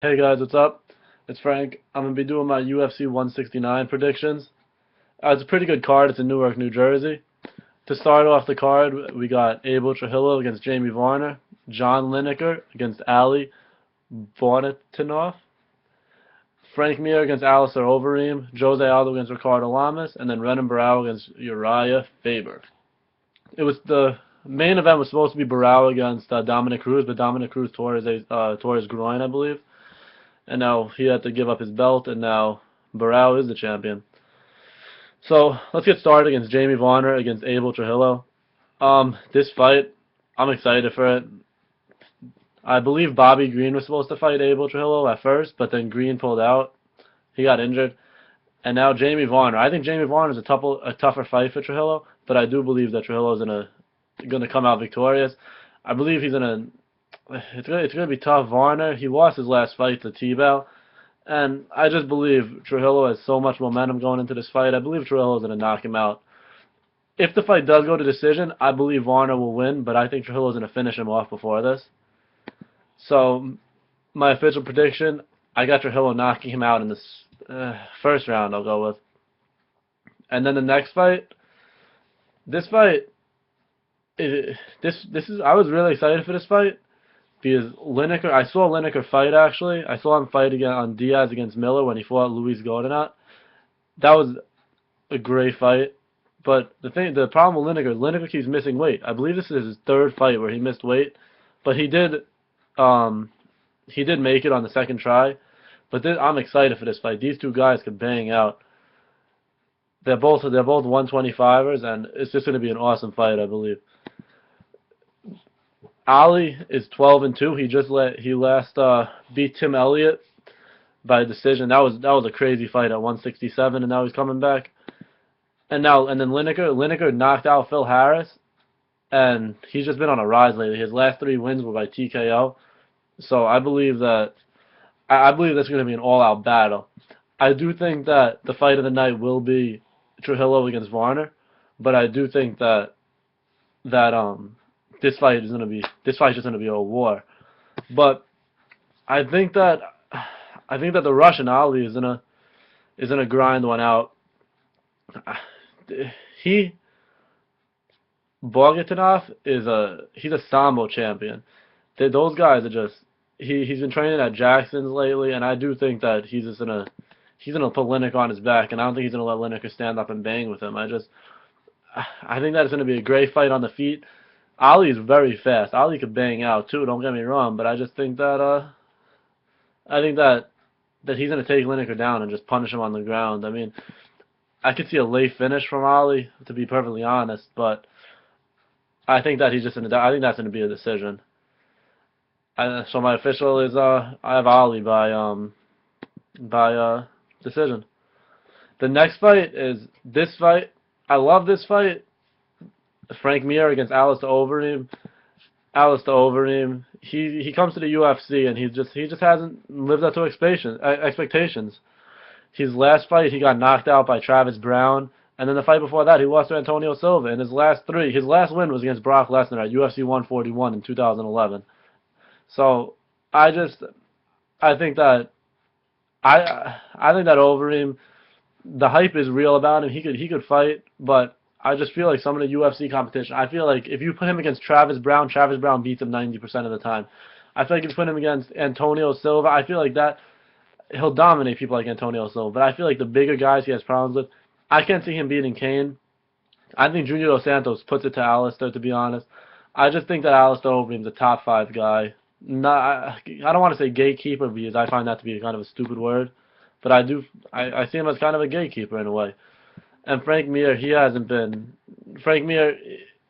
Hey guys, what's up? It's Frank. I'm gonna be doing my UFC 169 predictions. It's a pretty good card. It's in Newark, New Jersey. To start off the card, we got Abel Trujillo against Jamie Varner, John Lineker against Ali Valentinov, Frank Mir against Alistair Overeem, Jose Aldo against Ricardo Lamas, and then Renan Barão against Uriah Faber. The main event was supposed to be Barão against Dominic Cruz, but Dominic Cruz tore his groin, I believe, and now he had to give up his belt, and now Barão is the champion. So let's get started against Jamie Varner against Abel Trujillo. This fight, I'm excited for it. I believe Bobby Green was supposed to fight Abel Trujillo at first, but then Green pulled out. He got injured, and now Jamie Varner. I think Jamie Varner is a tougher fight for Trujillo, but I do believe that Trujillo is gonna come out victorious. I believe he's gonna. It's gonna be tough. Varner, he lost his last fight to T-Bow. And I just believe Trujillo has so much momentum going into this fight. I believe Trujillo is going to knock him out. If the fight does go to decision, I believe Varner will win, but I think Trujillo is going to finish him off before this. So, my official prediction, I got Trujillo knocking him out in this first round, I'll go with. And then the next fight, this fight, I was really excited for this fight because Lineker, I saw Lineker fight actually. I saw him fight again on Diaz against Miller when he fought Luis Godinot. That was a great fight. But the problem with Lineker keeps missing weight. I believe this is his third fight where he missed weight, but he did make it on the second try. But I'm excited for this fight. These two guys could bang out. They're both 125ers, and it's just going to be an awesome fight, I believe. Ali is 12-2. He last beat Tim Elliott by decision. That was a crazy fight at 167, and now he's coming back. And then Lineker knocked out Phil Harris, and he's just been on a rise lately. His last 3 wins were by TKO. So I believe that's going to be an all-out battle. I do think that the fight of the night will be Trujillo against Varner, but I do think that this fight is just going to be a war. But I think that the Russian Ali is gonna grind one out. He Bogatinov he's a sambo champion. Those guys are just he's been training at Jackson's lately, and I do think that he's gonna put Lineker on his back, and I don't think he's gonna let Lineker stand up and bang with him. I think that it's gonna be a great fight on the feet. Ali is very fast. Ali could bang out too. Don't get me wrong, but I just think that he's gonna take Lineker down and just punish him on the ground. I mean, I could see a late finish from Ali, to be perfectly honest, but I think that I think that's gonna be a decision. So my official is I have Ali by decision. The next fight is this fight. I love this fight. Frank Mir against Alistair Overeem. Alistair Overeem. He comes to the UFC and he just hasn't lived up to expectations. His last fight he got knocked out by Travis Brown, and then the fight before that he lost to Antonio Silva. In his last win was against Brock Lesnar at UFC 141 in 2011. So I think that I think that Overeem, the hype is real about him. He could fight, but I just feel like some of the UFC competition, I feel like if you put him against Travis Brown beats him 90% of the time. I feel like if you put him against Antonio Silva, I feel like that he'll dominate people like Antonio Silva. But I feel like the bigger guys he has problems with, I can't see him beating Kane. I think Junior Dos Santos puts it to Alistair, to be honest. I just think that Alistair Overeem's a top 5 guy. I don't want to say gatekeeper because I find that to be kind of a stupid word, but I see him as kind of a gatekeeper in a way. And Frank Mir, he hasn't been. Frank Mir,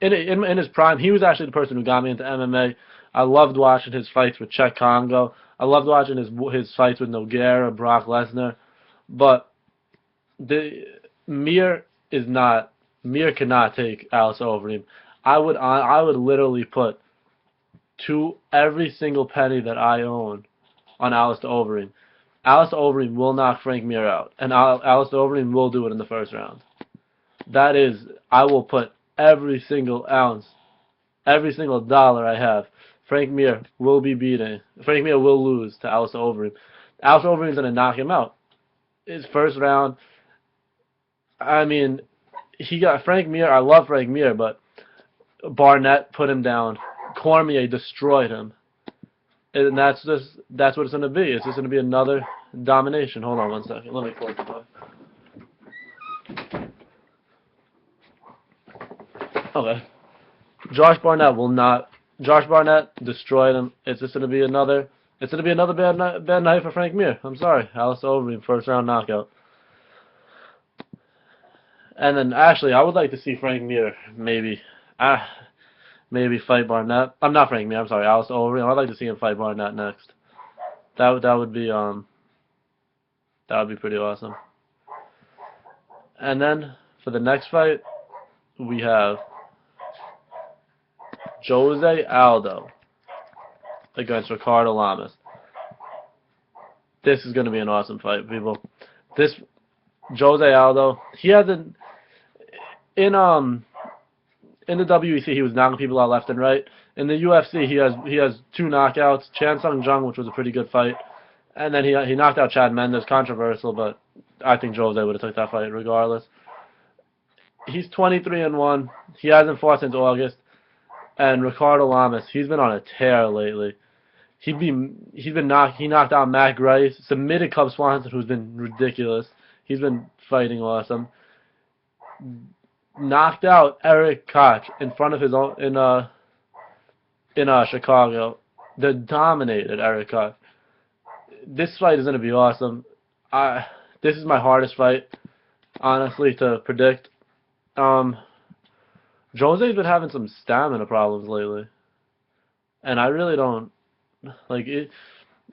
in his prime, he was actually the person who got me into MMA. I loved watching his fights with Czech Congo. I loved watching his fights with Nogueira, Brock Lesnar. But Mir cannot take Alistair Overeem. I would literally put every single penny that I own on Alistair Overeem. Alistair Overeem will knock Frank Mir out, and Alistair Overeem will do it in the first round. I will put every single ounce, every single dollar I have Frank Mir will be beating. Frank Mir will lose to Alistair Overeem. Alistair Overeem's gonna knock him out. His first round. I mean, he got Frank Mir. I love Frank Mir, but Barnett put him down. Cormier destroyed him, and that's what it's gonna be. It's just gonna be another domination. Hold on one second. Let me close the door. Okay. Josh Barnett destroyed him. It's just gonna be another. It's gonna be another bad night for Frank Mir. I'm sorry, Alistair Overeem, first round knockout. And then actually, I would like to see Frank Mir maybe fight Barnett. I'm not Frank Mir. I'm sorry, Alistair Overeem. I'd like to see him fight Barnett next. That would be pretty awesome. And then for the next fight, we have Jose Aldo against Ricardo Lamas. This is going to be an awesome fight, people. This Jose Aldo, he hasn't in the WEC he was knocking people out left and right. In the UFC he has 2 knockouts, Chan Sung Jung, which was a pretty good fight, and then he knocked out Chad Mendes, controversial, but I think Jose would have took that fight regardless. He's 23-1. He hasn't fought since August. And Ricardo Lamas, he's been on a tear lately. He knocked out Matt Grice, submitted Cub Swanson, who's been ridiculous. He's been fighting awesome. Knocked out Eric Koch in front of his own in Chicago. They dominated Eric Koch. This fight is gonna be awesome. This is my hardest fight, honestly, to predict. Jose's been having some stamina problems lately, and I really don't like it.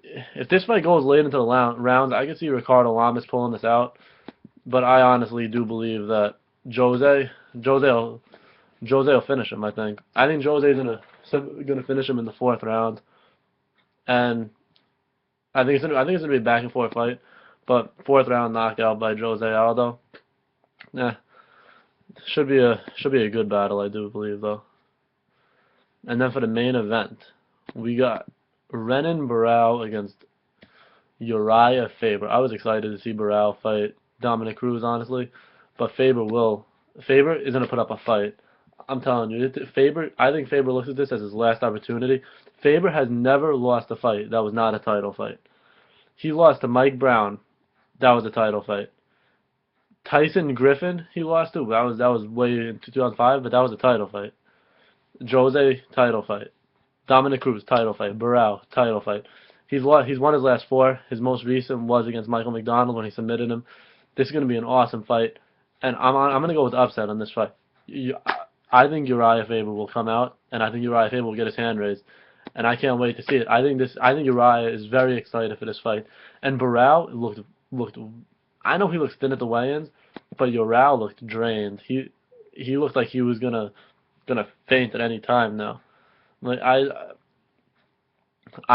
If this fight goes late into the rounds, I can see Ricardo Lamas pulling this out, but I honestly do believe that Jose will finish him. I think Jose's gonna finish him in the 4th round, and I think it's gonna be a back and forth fight, but 4th round knockout by Jose Aldo. Yeah. Should be a good battle, I do believe, though. And then for the main event, we got Renan Barão against Uriah Faber. I was excited to see Barão fight Dominic Cruz, honestly, but Faber is gonna put up a fight. I'm telling you, I think Faber looks at this as his last opportunity. Faber has never lost a fight that was not a title fight. He lost to Mike Brown. That was a title fight. Tyson Griffin, he lost to. That was way in 2005, but that was a title fight. Jose, title fight. Dominic Cruz, title fight. Barão, title fight. He's won his last 4. His most recent was against Michael McDonald when he submitted him. This is going to be an awesome fight, and I'm going to go with the upset on this fight. I think Uriah Faber will come out, and I think Uriah Faber will get his hand raised, and I can't wait to see it. I think Uriah is very excited for this fight, and Barão looked. I know he looks thin at the weigh-ins, but Uriah looked drained. He looked like he was gonna faint at any time now. Like I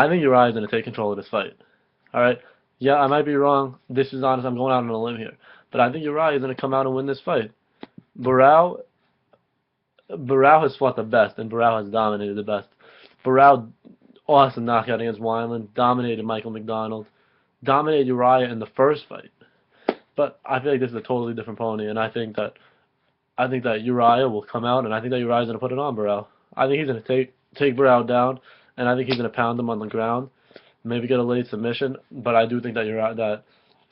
think Uriah's gonna take control of this fight. All right, yeah, I might be wrong. This is honest. I'm going out on a limb here, but I think Uriah is gonna come out and win this fight. Barão has fought the best, and Barão has dominated the best. Barão, awesome knockout against Wineland, dominated Michael McDonald, dominated Uriah in the first fight. But I feel like this is a totally different pony, and I think that Uriah will come out, and I think that Uriah's gonna put it on Barão. I think he's gonna take Barão down, and I think he's gonna pound him on the ground, maybe get a late submission. But I do think that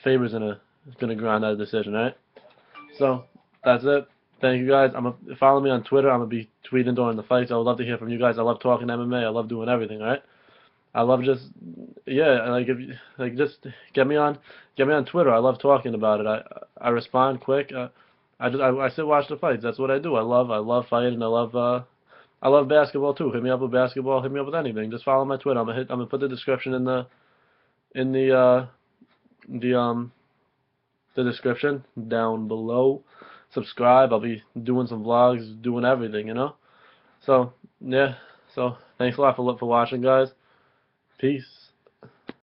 Faber's gonna grind that decision. All right. So that's it. Thank you guys. Follow me on Twitter. I'm gonna be tweeting during the fights. I would love to hear from you guys. I love talking MMA. I love doing everything. All right. I love just get me on Twitter. I love talking about it. I respond quick. I sit watch the fights. That's what I do. I love fighting. I love basketball too. Hit me up with basketball. Hit me up with anything. Just follow my Twitter. I'm gonna put the description in the description down below. Subscribe. I'll be doing some vlogs, doing everything, you know. So yeah. So thanks a lot for watching, guys. Peace.